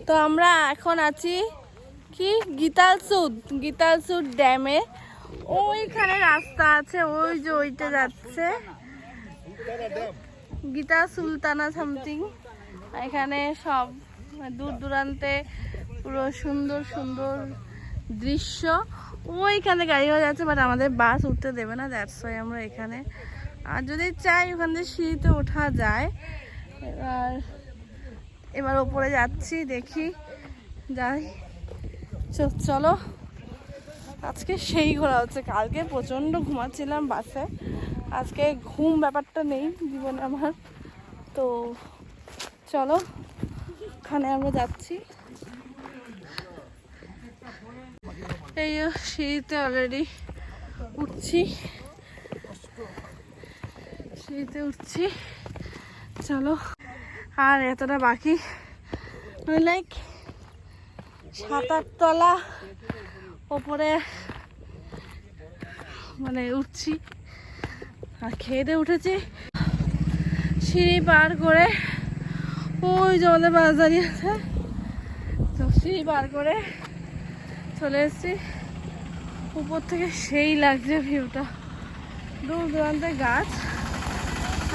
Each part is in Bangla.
তো আমরা এখন আছি কি গীতালসুদ ড্যামে। ওইখানে রাস্তা আছে, ওই যে ওইটা যাচ্ছে গীতা সুলতানা সামথিং। এখানে সব দূর দূরান্তে পুরো সুন্দর সুন্দর দৃশ্য। ওইখানে গাড়ি হয়ে যাচ্ছে, বাট আমাদের বাস উঠতে দেবে না, দ্যাটস ওয়াই আমরা এখানে। আর যদি চাই ওখান থেকে সিঁড়িতে ওঠা যায়। এবার ওপরে যাচ্ছি, দেখি যাই। চলো, আজকে সেই ঘোরা হচ্ছে। কালকে প্রচণ্ড ঘুমাচ্ছিলাম বাসে, আজকে ঘুম ব্যাপারটা নেই জীবনে আমার। তো চলো, ওখানে আমরা যাচ্ছি। এই সিঁড়িতে অলরেডি উঠছি, চলো। আর এতটা বাকি, লাইক 7-8 তলা ওপরে মানে উঠছি। আর খেয়ে দিয়ে উঠেছি, সিঁড়ি পার করে ওই যে আমাদের বাস দাঁড়িয়ে আছে, তো সিঁড়ি পার করে চলে এসেছি উপর থেকে। সেই লাগছে ভিউটা, দূর দূরান্তে গাছ,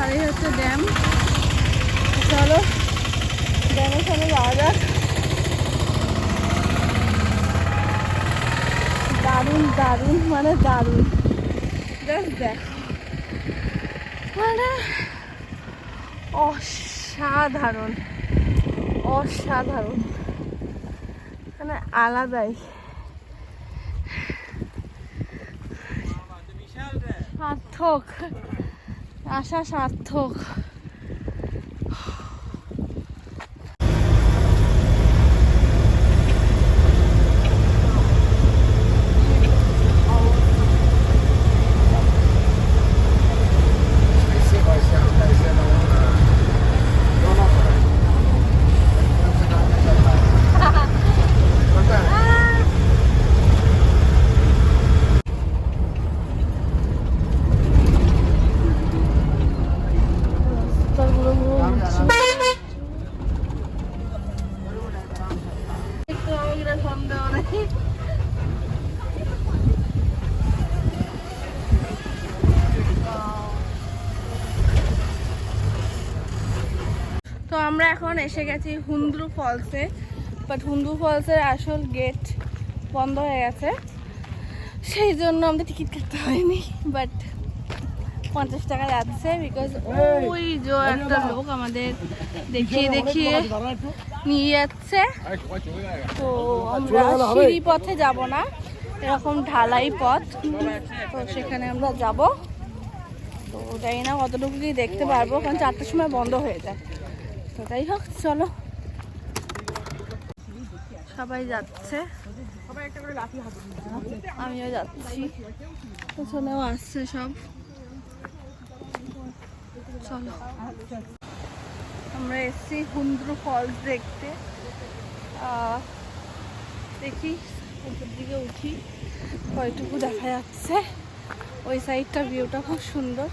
আর এই হচ্ছে ড্যাম। চলো ড্যামের সামনে যাওয়া যাক। দারুণ মানে দারুণ, জাস্ট দেখো, মানে অসাধারণ মানে আলাদাই। সার্থক, আশা সার্থক। তো আমরা এখন এসে গেছি হুন্দ্রু ফলসে, বাট হুন্দ্রু ফলসের আসল গেট বন্ধ হয়ে গেছে, সেই জন্য আমাদের টিকিট কাটতে হয়নি। বাট 50 টাকা যাচ্ছে, বিকজ ওই যে একটা লোক আমাদের দেখিয়ে নিয়ে যাচ্ছে। তো আমরা সিঁড়ি পথে যাব না, এরকম ঢালাই পথ, তো সেখানে আমরা যাব। তো জানি না কতটুকু কি দেখতে পারবো, কারণ 4টার সময় বন্ধ হয়ে যায়। তো যাই হোক, চলো, সবাই যাচ্ছে, আমিও যাচ্ছি, পেছনেও আসছে সব। চলো, আমরা এসছি হুন্দ্রু ফলস দেখতে। দেখি উপর দিকে উঠি, কয়টুকু দেখা যাচ্ছে। ওই সাইডটা ভিউটা খুব সুন্দর,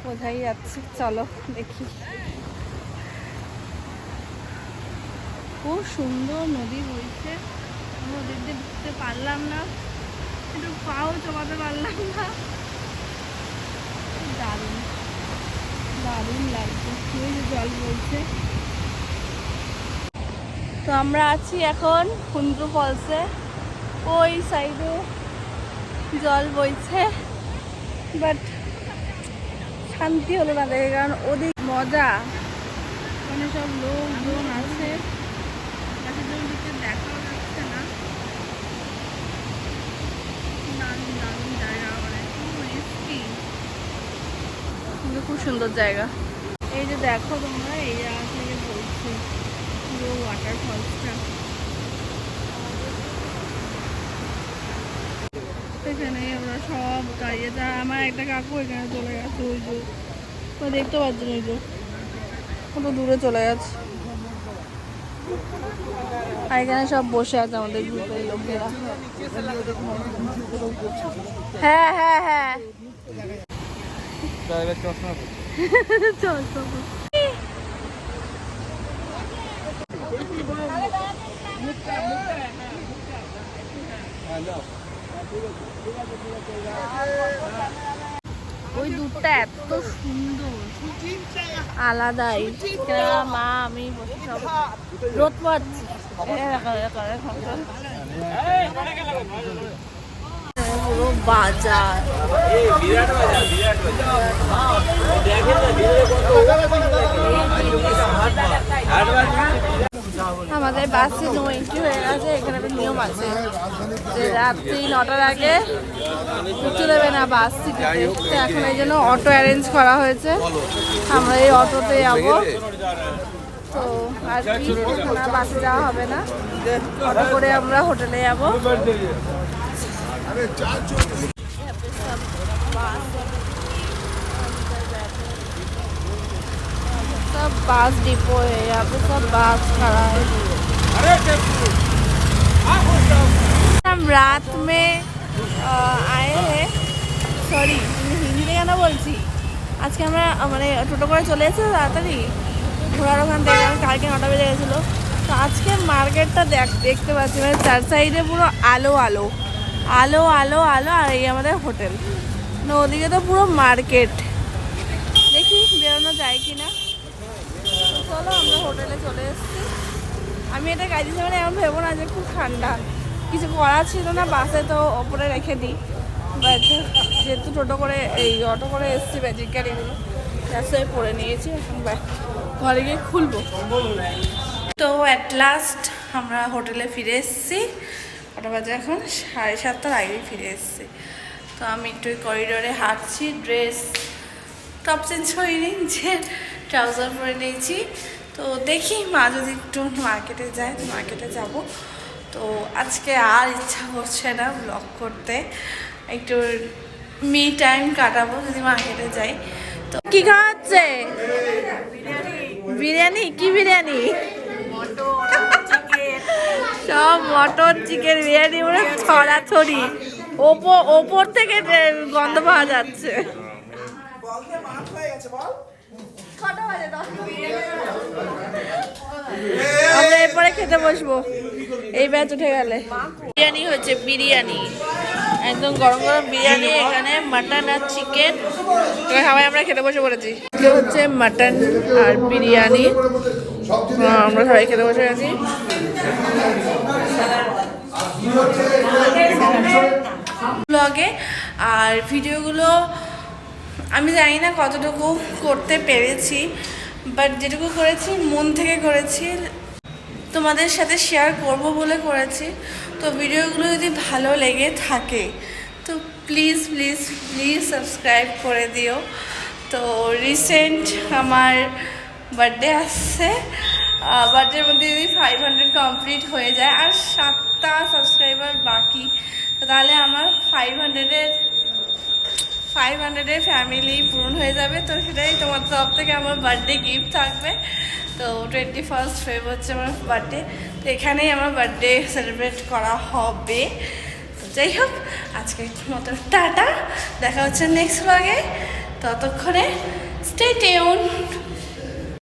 বোঝাই যাচ্ছে। চলো দেখি, খুব সুন্দর নদী বইছে। নদীর দিয়ে ঢুকতে পারলাম না, একটু পাও জমাতে পারলাম না। দারুণ লাগছে, ওই যে জল বইছে। তো আমরা আছি এখন হুন্দ্রু ফলসে, ওই সাইডে জল বইছে, বাট শান্তি হলো না দেখে, কারণ ওদিক মজা, মানে সব লোকজন আছে, দেখাও যাচ্ছে না। দারুণ জায়গা, মানে খুব সুন্দর জায়গা। এই যে দেখো তোমরা, এই জায়গা থেকে বলছি পুরো ওয়াটার ফলসটা। এখানে ওরা সব দাঁড়িয়ে, আমার একটা কাকু এখানে চলে গেছে, ওই যে দেখতে পাচ্ছেন, ওই যে কত দূরে চলে গেছে। আর এখানে সব বসে আছে আমাদের গ্রুপের লোকেরা। হ্যাঁ চল। ওই দুধটা এত সুন্দর, আলাদাই। মা আমি বসে সব রোদ পাচ্ছি। পুরো বাজার, আমাদের বাসে নো এন্ট্রি হয়ে গেছে। এখানে একটা নিয়ম আছে যে রাত্রি 9টার আগে উঠতে দেবে না বাস থেকে। তো এখন এই জন্য অটো অ্যারেঞ্জ করা হয়েছে, আমরা এই অটোতে যাবো। তো আর কি, এখন আর বাসে যাওয়া হবে না, অটো করে আমরা হোটেলে যাবো। सब बस डिपो है, यहाँ पे सब बस खड़ा है। हम रात में आए हैं, सॉरी হিন্দিতে কেন বলছি, আজকে আমরা মানে টোটো করে চলে এসেছি তাড়াতাড়ি ঘোরার ওখান থেকে, কালকে 9টা বেজে গেছিলো। তো আজকে মার্কেটটা দেখতে পাচ্ছি, মানে চার সাইডে পুরো আলো আলো আলো আলো আলো, আর এই আমাদের হোটেল। ওদিকে তো পুরো মার্কেট, দেখি বেরোনো যায় কি না। চলো আমরা হোটেলে চলে এসেছি। আমি এটা গাড়ি মানে এমন ভেবো না যে খুব ঠান্ডা, কিছু করার ছিল না, বাসে তো ওপরে রেখে দিই। বাট যেহেতু টোটো করে এই অটো করে এসেছি, ম্যাজিক গাড়িগুলো রাস্তায় পরে নিয়েছি, এখন ঘরে গিয়ে খুলবো। তো অ্যাট লাস্ট আমরা হোটেলে ফিরে এসেছি। কটা বাজে এখন? 7:30 আগেই ফিরে এসেছি। তো আমি একটু করিডোরে হাঁটছি, ড্রেস টপ চেঞ্জ করিনি, যে ট্রাউজার পরে নিয়েছি। তো দেখি মা যদি একটু মার্কেটে যায় তো মার্কেটে যাব। তো আজকে আর ইচ্ছা করছে না ব্লগ করতে, একটু মি টাইম কাটাবো যদি মার্কেটে যাই। তো কি খাওয়াচ্ছে? বিরিয়ানি? কি বিরিয়ানি? সব মটন চিকেন বিরিয়ানি, মানে ছড়াছড়ি, ওপর থেকে গন্ধ পাওয়া যাচ্ছে। আমরা এরপরে খেতে বসবো এই ব্যাচ উঠে গেলে। বিরিয়ানি হচ্ছে, বিরিয়ানি একদম গরম গরম বিরিয়ানি, এখানে মাটন আর চিকেন। সবাই আমরা খেতে বসে পড়েছি। হচ্ছে মাটন আর বিরিয়ানি, আমরা সবাই খেতে বসে গেছি। ব্লগে আর ভিডিওগুলো আমি জানি না কতটুকু করতে পেরেছি, বাট যেটুকু করেছি মন থেকে করেছি, তোমাদের সাথে শেয়ার করব বলে করেছি। তো ভিডিওগুলো যদি ভালো লেগে থাকে তো প্লিজ প্লিজ প্লিজ সাবস্ক্রাইব করে দিও। তো রিসেন্ট আমার বার্থডে আসছে, বার্থডের মধ্যে যদি 500 কমপ্লিট হয়ে যায় আর 7টা সাবস্ক্রাইবার বাকি, তাহলে আমার 500-এর ফ্যামিলি পূরণ হয়ে যাবে। তো সেটাই তোমার তরফ থেকে আমার বার্থডে গিফট থাকবে। তো 21 ফেব্রুয়ারি হচ্ছে আমার বার্থডে, তো এখানেই আমার বার্থডে সেলিব্রেট করা হবে। তো যাই হোক, আজকে মতো টাটা, দেখা হচ্ছে নেক্সট ব্লগে। ততক্ষণে স্টে টিউনড।